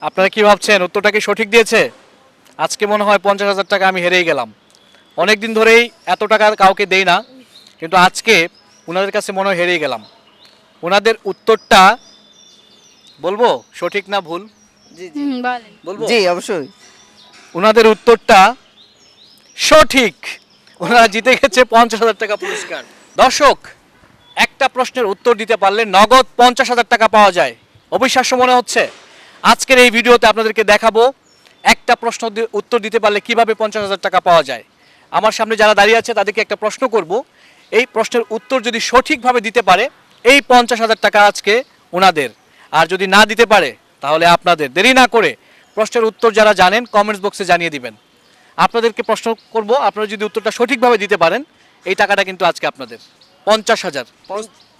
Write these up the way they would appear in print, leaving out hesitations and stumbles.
আপনারা কি ভাবছেন উত্তরটা কি সঠিক দিয়েছে? আজকে মনে হয় 50,000 টাকা আমি হেরেই গেলাম। অনেক দিন ধরেই এত টাকা কাউকে দেই না, কিন্তু আজকে ওনাদের কাছে মনে হয় হেরেই গেলাম। ওনাদের উত্তরটা বলবো সঠিক না ভুল? জি জি বলেন। বলবো জি অবশ্যই। ওনাদের উত্তরটা সঠিক। ওনারা জিতে গেছে 50,000 টাকা পুরস্কার। দর্শক, একটা প্রশ্নের উত্তর দিতে পারলে নগদ 50,000 টাকা পাওয়া যায়। অবিশ্বাস্য মনে হচ্ছে? আজকের এই ভিডিওতে আপনাদেরকে দেখাবো একটা প্রশ্ন উত্তর দিতে পারলে কিভাবে 50,000 টাকা পাওয়া যায়। আমার সামনে যারা দাঁড়িয়ে আছে তাদেরকে একটা প্রশ্ন করব, এই প্রশ্নের উত্তর যদি সঠিকভাবে দিতে পারে এই 50,000 টাকা আজকে ওনাদের, আর যদি না দিতে পারে তাহলে আপনাদের। দেরি না করে প্রশ্নের উত্তর যারা জানেন কমেন্টস বক্সে জানিয়ে দিবেন। আপনাদেরকে প্রশ্ন করব, আপনারা যদি উত্তরটা সঠিকভাবে দিতে পারেন এই টাকাটা কিন্তু আজকে আপনাদের 50,000।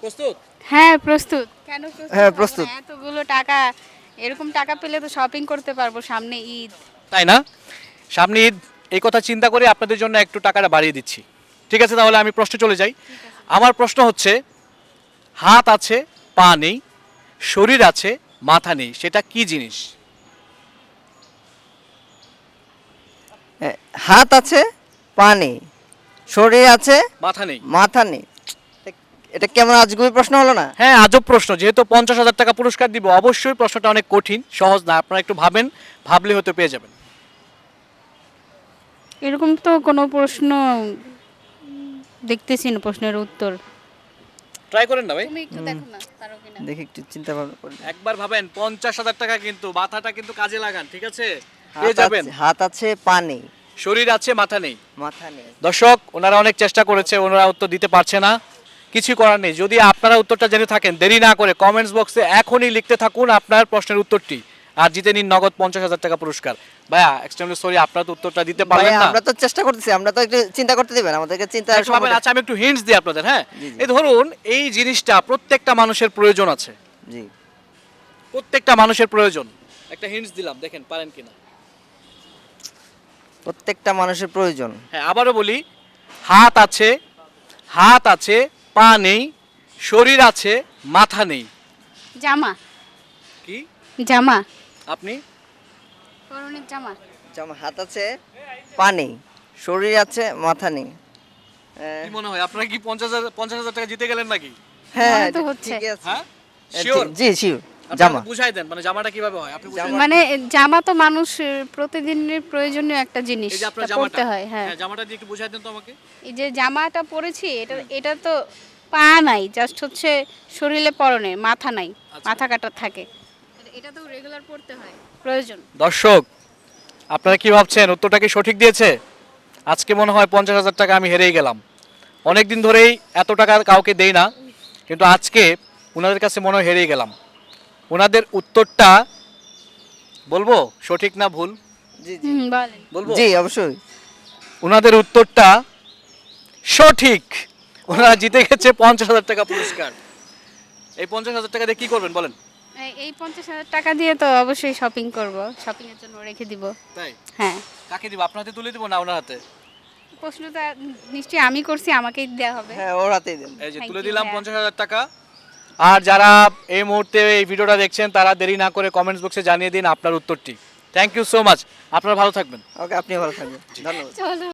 প্রস্তুত? হ্যাঁ প্রস্তুত। কেন প্রস্তুত? হ্যাঁ, হবো না? প্রস্তুত। এতগুলো টাকা, এরকম টাকা পেলে তো শপিং করতে পারবো, সামনে ঈদ। তাই না? সামনে ঈদ, এই কথা চিন্তা করে আপনাদের জন্য একটু টাকাটা বাড়িয়ে দিচ্ছি। ঠিক আছে, তাহলে আমি প্রশ্নে চলে যাই। আমার প্রশ্ন হচ্ছে, হাত আছে পা নেই, শরীর আছে মাথা নেই, সেটা কি জিনিস? হাত আছে পা নেই, শরীর আছে মাথা নেই। মাথা নেই। এটা কেমন আজগুবি প্রশ্ন হলো না? হ্যাঁ, আজব প্রশ্ন। যেহেতু 50,000 টাকা পুরস্কার দিব, অবশ্যই প্রশ্নটা অনেক কঠিন, সহজ না। আপনারা একটু ভাবেন, ভাবলে হয়তো পেয়ে যাবেন। এরকম তো কোনো প্রশ্ন দেখতেছি না, প্রশ্নের উত্তর। ট্রাই করেন না ভাই, তুমি একটু দেখো না, পারো কিনা। দেখি একটু চিন্তা ভাবনা করি। একবার ভাবেন। 50,000 টাকা কিন্তু, মাথাটা কিন্তু কাজে লাগান, ঠিক আছে? পেয়ে যাবেন। হাত আছে পা নেই, শরীর আছে মাথা নেই। মাথা নেই। দর্শক, ওনারা অনেক চেষ্টা করেছে, ওনারা উত্তর দিতে পারছে না। কিছু করার নেই। যদি আপনারা উত্তরটা জেনে থাকেন, দেরি না করে কমেন্টস বক্সে এখনই লিখতে থাকুন আপনার প্রশ্নের উত্তরটি, আর জিতে নিন নগদ 50,000 টাকা পুরস্কার। ভাইয়া, এক্সট্রিমলি সরি, আপনারা তো উত্তরটা দিতে পারলেন ভাই, না। আমরা তো চেষ্টা করতেছি, আমরা তো একটু চিন্তা করতে দিবেন আমাদেরকে। চিন্তা একটু ভাবেন। আচ্ছা, আমি একটু হিন্টস দিই আপনাদের। হ্যাঁ, জি, জি। এই ধরুন, এই জিনিসটা প্রত্যেকটা মানুষের প্রয়োজন আছে। জি, প্রত্যেকটা মানুষের প্রয়োজন। একটা হিন্টস দিলাম, দেখেন পারেন কিনা। প্রত্যেকটা মানুষের প্রয়োজন। হ্যাঁ, আবারও বলি, হাত আছে পা নেই, শরীর আছে মাথা নেই। জামা। কি? জামা, আপনি? পরনের জামা। যেমন হাত আছে পা নেই, শরীর আছে মাথা নেই। কি মনে হয়, আপনারা কি 50,000 টাকা জিতে গেলেন নাকি? হ্যাঁ, মনে তো এটা হচ্ছে। ঠিকই আছে। হ্যাঁ, শিওর? জি শিওর। জামা জামা। বুঝাই দেন, মানে জামাটা কিভাবে হয় আপনি বুঝাই দেন। মানে জামা তো মানুষ প্রতিদিনের প্রয়োজনীয় একটা জিনিস, এই যে আপনার তা জামাটা, পরতে হয়। হ্যাঁ, জামাটা দিয়ে একটু বুঝাই দেন তো আমাকে। এই যে জামাটা পরেছি, এটা তো পা নাই, জাস্ট হচ্ছে শরীরে পরনে, মাথা নাই, আচ্ছা। মাথা কাটা থাকে। এটা তো রেগুলার পরতে হয়, প্রয়োজন। দর্শক, আপনারা কি ভাবছেন উত্তরটা কি সঠিক দিয়েছে? আজকে মনে হয় 50,000 টাকা আমি হেরেই গেলাম। অনেক দিন ধরেই এত টাকা কাউকে দেই না, কিন্তু আজকে ওনাদের কাছে মনে হয় হেরেই গেলাম। ওনাদের উত্তরটা বলবো সঠিক না ভুল? জি জি বলেন। বলবো জি অবশ্যই। ওনাদের উত্তরটা সঠিক। ওনারা জিতে গেছে 50,000 টাকা পুরস্কার। এই 50,000 টাকা দিয়ে কি করবেন বলেন? এই 50,000 টাকা দিয়ে তো অবশ্যই শপিং করব, শপিং এর জন্য রেখে দিব। তাই? হ্যাঁ, কাকে দিব? আপনার হাতে তুলে দিব না ওনার হাতে? প্রশ্নটা নিশ্চয়ই আমি করছি, আমাকেই দেওয়া হবে। হ্যাঁ, ওর হাতেই দেন। এই যে Thank তুলে you, দিলাম ভাইয়া। 50,000 টাকা। আর যারা এই মুহূর্তে এই ভিডিওটা দেখছেন তারা দেরি না করে কমেন্টস বক্সে জানিয়ে দিন আপনার উত্তরটি। Thank you so much. আপনারা ভালো থাকবেন। ওকে, আপনি ভালো থাকবেন। ধন্যবাদ। চলো।